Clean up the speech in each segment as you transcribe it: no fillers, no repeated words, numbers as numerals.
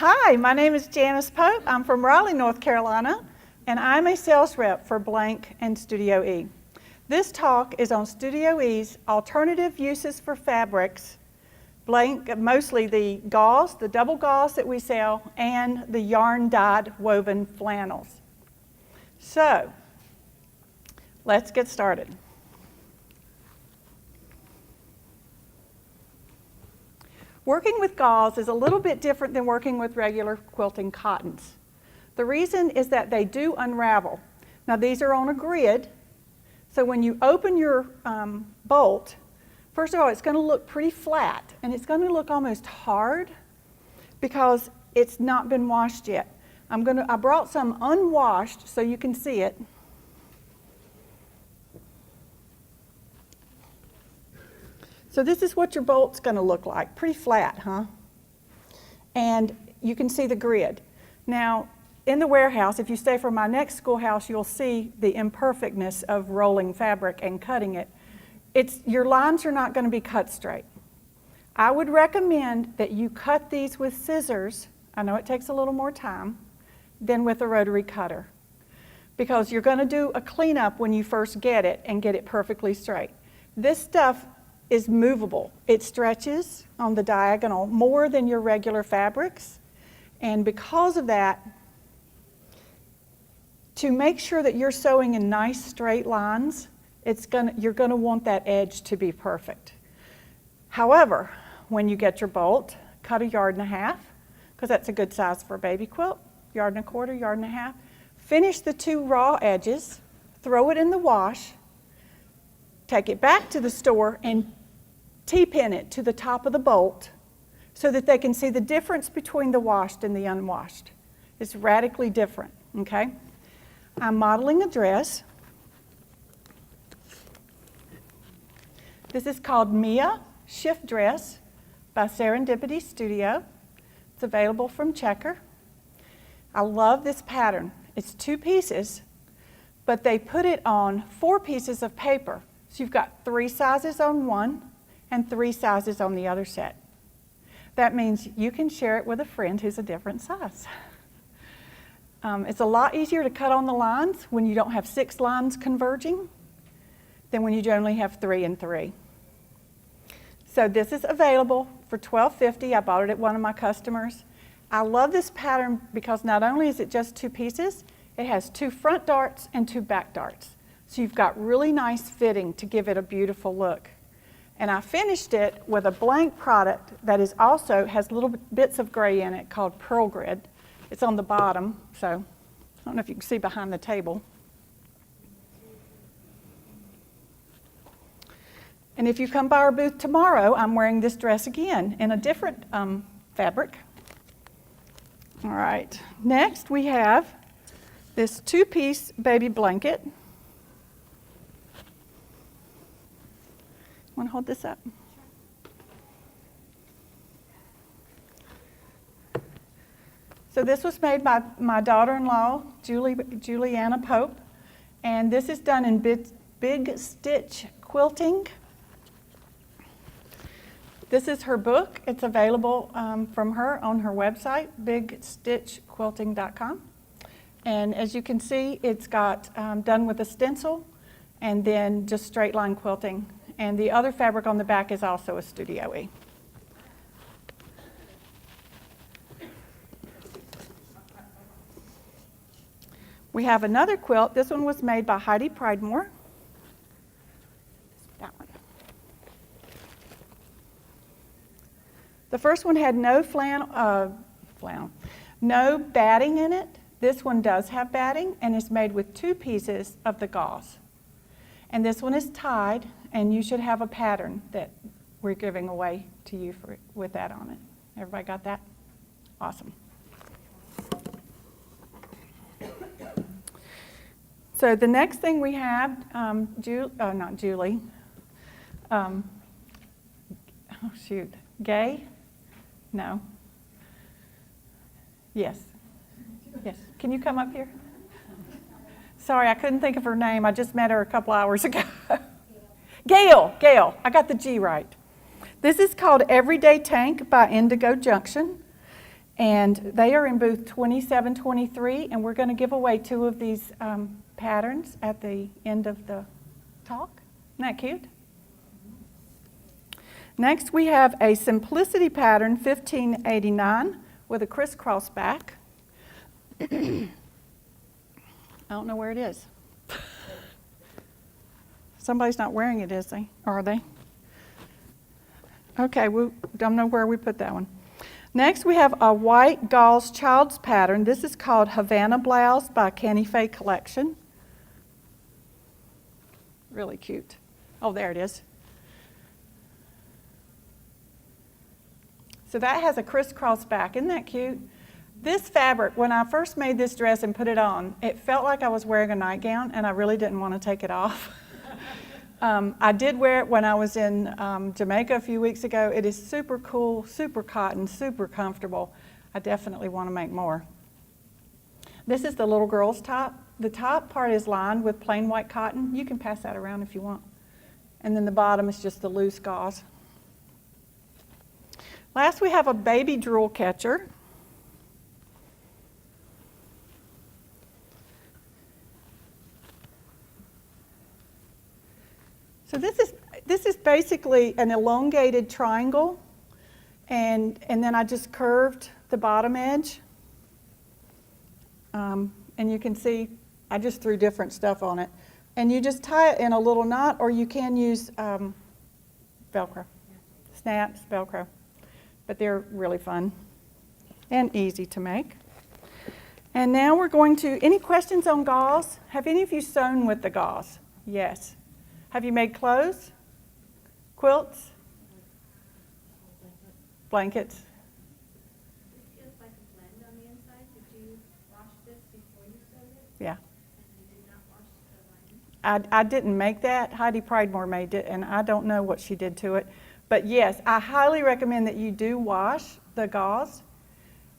Hi, my name is Janice Pope. I'm from Raleigh, North Carolina, and I'm a sales rep for Blank and Studioe. This talk is on Studioe's alternative uses for fabrics, Blank, mostly the gauze, the double gauze that we sell, and the yarn-dyed woven flannels. So, let's get started. Working with gauze is a little bit different than working with regular quilting cottons. The reason is that they do unravel. Now these are on a grid, so when you open your bolt, first of all it's going to look pretty flat and it's going to look almost hard because it's not been washed yet. I brought some unwashed so you can see it. So this is what your bolt's going to look like, pretty flat, huh? And you can see the grid. Now, in the warehouse, if you stay for my next schoolhouse, you'll see the imperfectness of rolling fabric and cutting it. Your lines are not going to be cut straight. I would recommend that you cut these with scissors. I know it takes a little more time than with a rotary cutter, because you're going to do a cleanup when you first get it and get it perfectly straight. This stuff is movable. It stretches on the diagonal more than your regular fabrics, and because of that, to make sure that you're sewing in nice straight lines, you're going to want that edge to be perfect. However, when you get your bolt, cut 1.5 yards, because that's a good size for a baby quilt, 1.25 yards, 1.5 yards. Finish the 2 raw edges, throw it in the wash, take it back to the store and T-pin it to the top of the bolt so that they can see the difference between the washed and the unwashed. It's radically different, okay? I'm modeling a dress. This is called Mia Shift Dress by Serendipity Studio. It's available from Checker. I love this pattern. It's 2 pieces, but they put it on 4 pieces of paper. So you've got 3 sizes on one and 3 sizes on the other set. That means you can share it with a friend who's a different size. It's a lot easier to cut on the lines when you don't have 6 lines converging than when you generally have 3 and 3. So this is available for $12.50. I bought it at one of my customers. I love this pattern because not only is it just 2 pieces, it has 2 front darts and 2 back darts. So you've got really nice fitting to give it a beautiful look. And I finished it with a blank product that also has little bits of gray in it called Pearl Grid. It's on the bottom, so I don't know if you can see behind the table. And if you come by our booth tomorrow, I'm wearing this dress again in a different fabric. All right, next we have this 2-piece baby blanket. Want to hold this up? So this was made by my daughter-in-law, Juliana Pope, and this is done in big stitch quilting. This is her book. It's available from her on her website, bigstitchquilting.com. And as you can see, it's got done with a stencil and then just straight line quilting. And the other fabric on the back is also a Studioe. We have another quilt. This one was made by Heidi Pridemore. That one. The first one had no no batting in it. This one does have batting and is made with 2 pieces of the gauze. And this one is tied, and you should have a pattern that we're giving away to you with that on it. Everybody got that? Awesome. So the next thing we have, not Julie. Gay? No. Yes. Yes. Can you come up here? Sorry, I couldn't think of her name. I just met her a couple hours ago. Gail. I got the G right. This is called Everyday Tank by Indigo Junction. And they are in booth 2723, and we're going to give away 2 of these patterns at the end of the talk. Isn't that cute? Next, we have a Simplicity pattern, 1589, with a crisscross back. I don't know where it is. Somebody's not wearing it, is they? Are they? Okay, we don't know where we put that one. Next, we have a white gauze child's pattern. This is called Havana Blouse by Canny Faye Collection. Really cute. Oh, there it is. So that has a crisscross back. Isn't that cute? This fabric, when I first made this dress and put it on, it felt like I was wearing a nightgown, and I really didn't want to take it off. I did wear it when I was in Jamaica a few weeks ago. It is super cool, super cotton, super comfortable. I definitely want to make more. This is the little girl's top. The top part is lined with plain white cotton. You can pass that around if you want. And then the bottom is just the loose gauze. Last, we have a baby drool catcher. So this is basically an elongated triangle, and then I just curved the bottom edge. And you can see I just threw different stuff on it. And you just tie it in a little knot, or you can use Velcro, snaps, Velcro. But they're really fun and easy to make. And now we're going to, any questions on gauze? Have any of you sewn with the gauze? Yes. Have you made clothes? Quilts? Blankets? It feels like a blend on the inside. Did you wash this before you sewed it? Yeah. And you did not wash the lining? I didn't make that. Heidi Pridemore made it, and I don't know what she did to it. But yes, I highly recommend that you do wash the gauze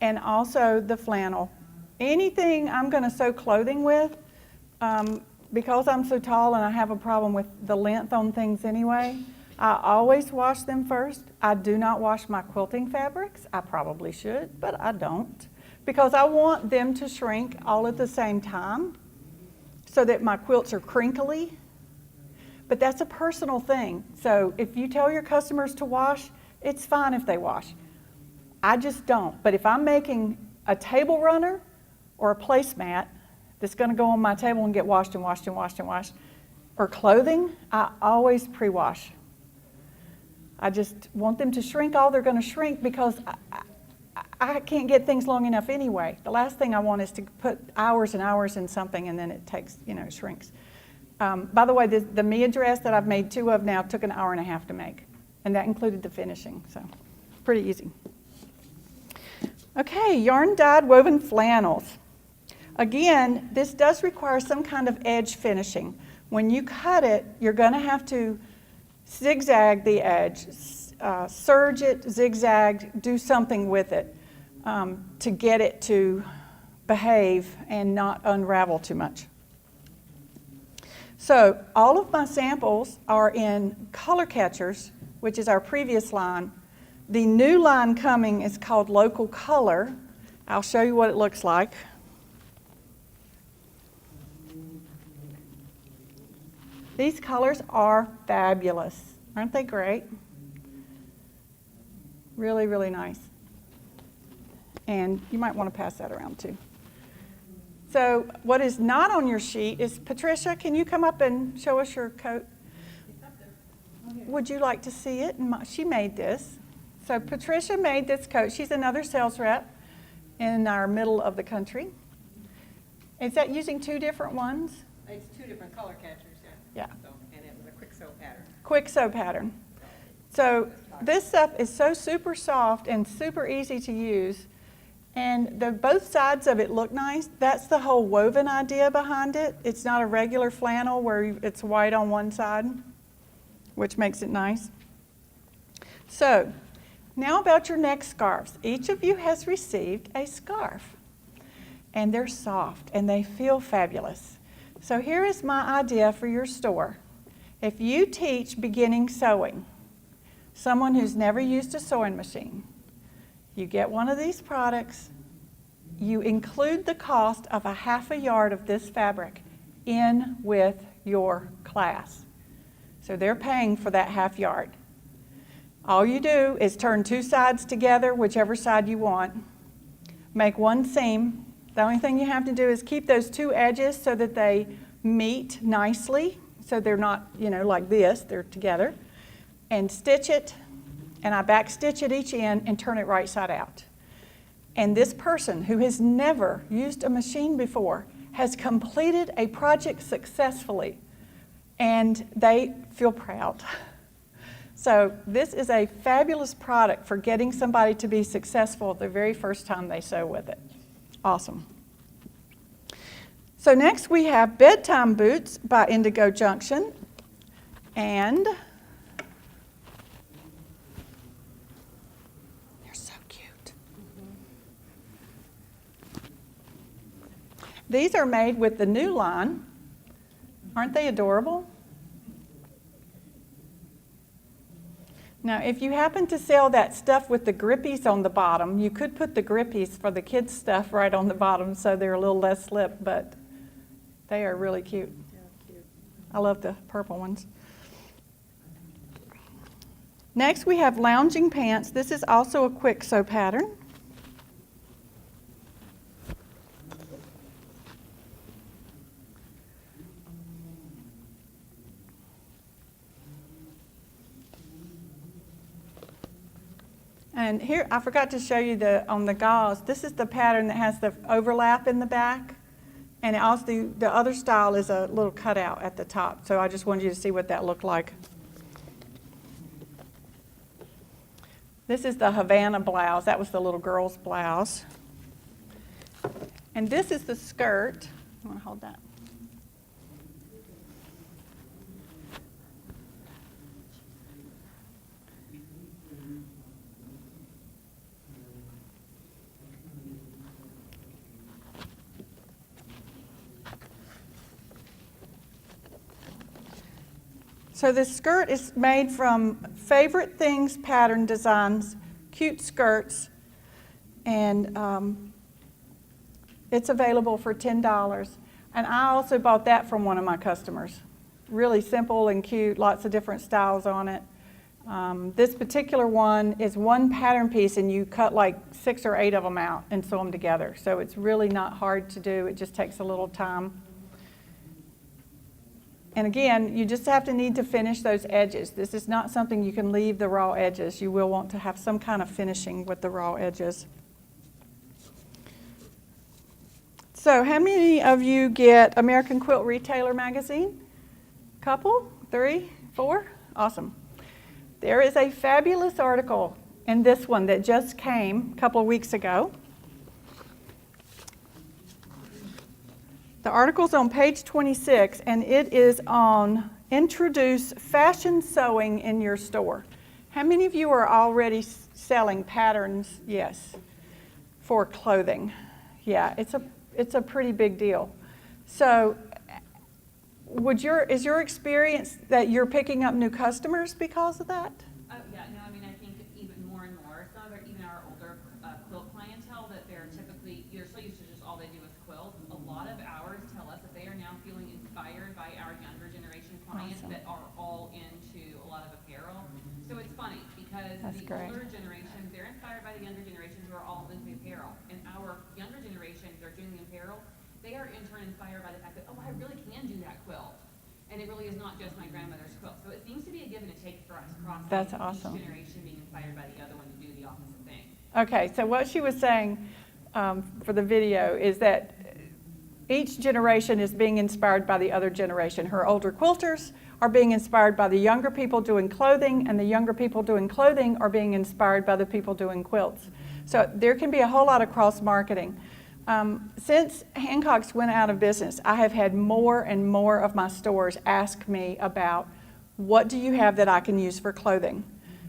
and also the flannel. Anything I'm going to sew clothing with, because I'm so tall and I have a problem with the length on things anyway, I always wash them first. I do not wash my quilting fabrics. I probably should, but I don't, because I want them to shrink all at the same time so that my quilts are crinkly. But that's a personal thing. So if you tell your customers to wash, it's fine if they wash. I just don't. But if I'm making a table runner or a placemat that's going to go on my table and get washed and washed and washed and washed, or clothing, I always pre-wash. I just want them to shrink all they're going to shrink, because I can't get things long enough anyway. The last thing I want is to put hours and hours in something and then it takes, shrinks. By the way, the Mia dress that I've made 2 of now took an hour and a half to make, and that included the finishing, so pretty easy. Okay, yarn dyed woven flannels. Again, this does require some kind of edge finishing. When you cut it, you're going to have to zigzag the edge, serge it, zigzag, do something with it to get it to behave and not unravel too much. So all of my samples are in color catchers, which is our previous line. The new line coming is called Local Color. I'll show you what it looks like. These colors are fabulous. Aren't they great? Really, really nice. And you might want to pass that around too. So what is not on your sheet is, Patricia, can you come up and show us your coat? Would you like to see it? She made this. So Patricia made this coat. She's another sales rep in our middle of the country. Is that using 2 different ones? It's 2 different color catchers, Yeah. So, and it was a quick sew pattern. Quick sew pattern. So this stuff is so super soft and super easy to use. And both sides of it look nice. That's the whole woven idea behind it. It's not a regular flannel where it's white on one side, which makes it nice. So now about your neck scarves. Each of you has received a scarf. And they're soft and they feel fabulous. So here is my idea for your store. If you teach beginning sewing, someone who's never used a sewing machine, You get one of these products, you include the cost of a half a yard of this fabric in with your class. So they're paying for that half yard. All you do is turn two sides together, whichever side you want. Make one seam. The only thing you have to do is keep those two edges so that they meet nicely, so they're not, like this, they're together. And stitch it, and I back stitch at each end and turn it right side out. And this person who has never used a machine before has completed a project successfully, and they feel proud. So this is a fabulous product for getting somebody to be successful the very first time they sew with it. Awesome. So next we have Bedtime Boots by Indigo Junction, and they're so cute. These are made with the new line. Aren't they adorable? Now, if you happen to sell that stuff with the grippies on the bottom, you could put the grippies for the kids' stuff right on the bottom so they're a little less slip, but they are really cute. Yeah, cute. I love the purple ones. Next, we have lounging pants. This is also a quick sew pattern. And here, I forgot to show you on the gauze, this is the pattern that has the overlap in the back. And also the other style is a little cutout at the top. So I just wanted you to see what that looked like. This is the Havana Blouse. That was the little girl's blouse. And this is the skirt. I want to hold that. So this skirt is made from Favorite Things Pattern Designs, cute skirts, and it's available for $10. And I also bought that from one of my customers. Really simple and cute, lots of different styles on it. This particular one is one pattern piece, and you cut like 6 or 8 of them out and sew them together. So it's really not hard to do. It just takes a little time. And again, you just have to need to finish those edges. This is not something you can leave the raw edges. You will want to have some kind of finishing with the raw edges. So how many of you get American Quilt Retailer magazine? Couple? 3? 4? Awesome. There is a fabulous article in this one that just came a couple of weeks ago. The article's on page 26, and it is on Introduce Fashion Sewing in Your Store. How many of you are already selling patterns? Yes, for clothing. Yeah, it's a pretty big deal. So is your experience that you're picking up new customers because of that? Yeah, no, I mean, I think even more and more, some of even our older quilt clientele, that they're typically, you're so used to just all they do is quilt. A lot of ours tell us that they are now feeling inspired by our younger generation clients. Awesome. That are all into a lot of apparel. So it's funny because the older generations, they're inspired by the younger generations who are all into apparel. And our younger generations are doing the apparel. They are in turn inspired by the fact that, oh, I really can do that quilt. And it really is not just my grandmother's quilt. So it seems to be a give and a take for us across That's awesome. Each generation being inspired by the other one to do the opposite thing. Okay, so what she was saying for the video is that each generation is being inspired by the other generation. Her older quilters are being inspired by the younger people doing clothing, and the younger people doing clothing are being inspired by the people doing quilts. So there can be a whole lot of cross-marketing. Since Hancock's went out of business, I have had more and more of my stores ask me about, what do you have that I can use for clothing?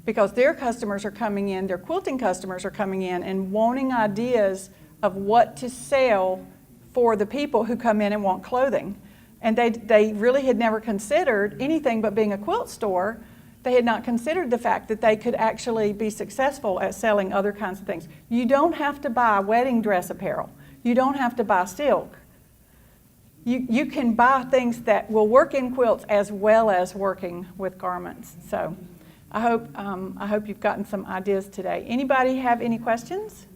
Because their customers are coming in, their quilting customers are coming in and wanting ideas of what to sell for the people who come in and want clothing. And they really had never considered anything but being a quilt store. They had not considered the fact that they could actually be successful at selling other kinds of things. You don't have to buy wedding dress apparel. You don't have to buy silk. You can buy things that will work in quilts as well as working with garments. So I hope you've gotten some ideas today. Anybody have any questions?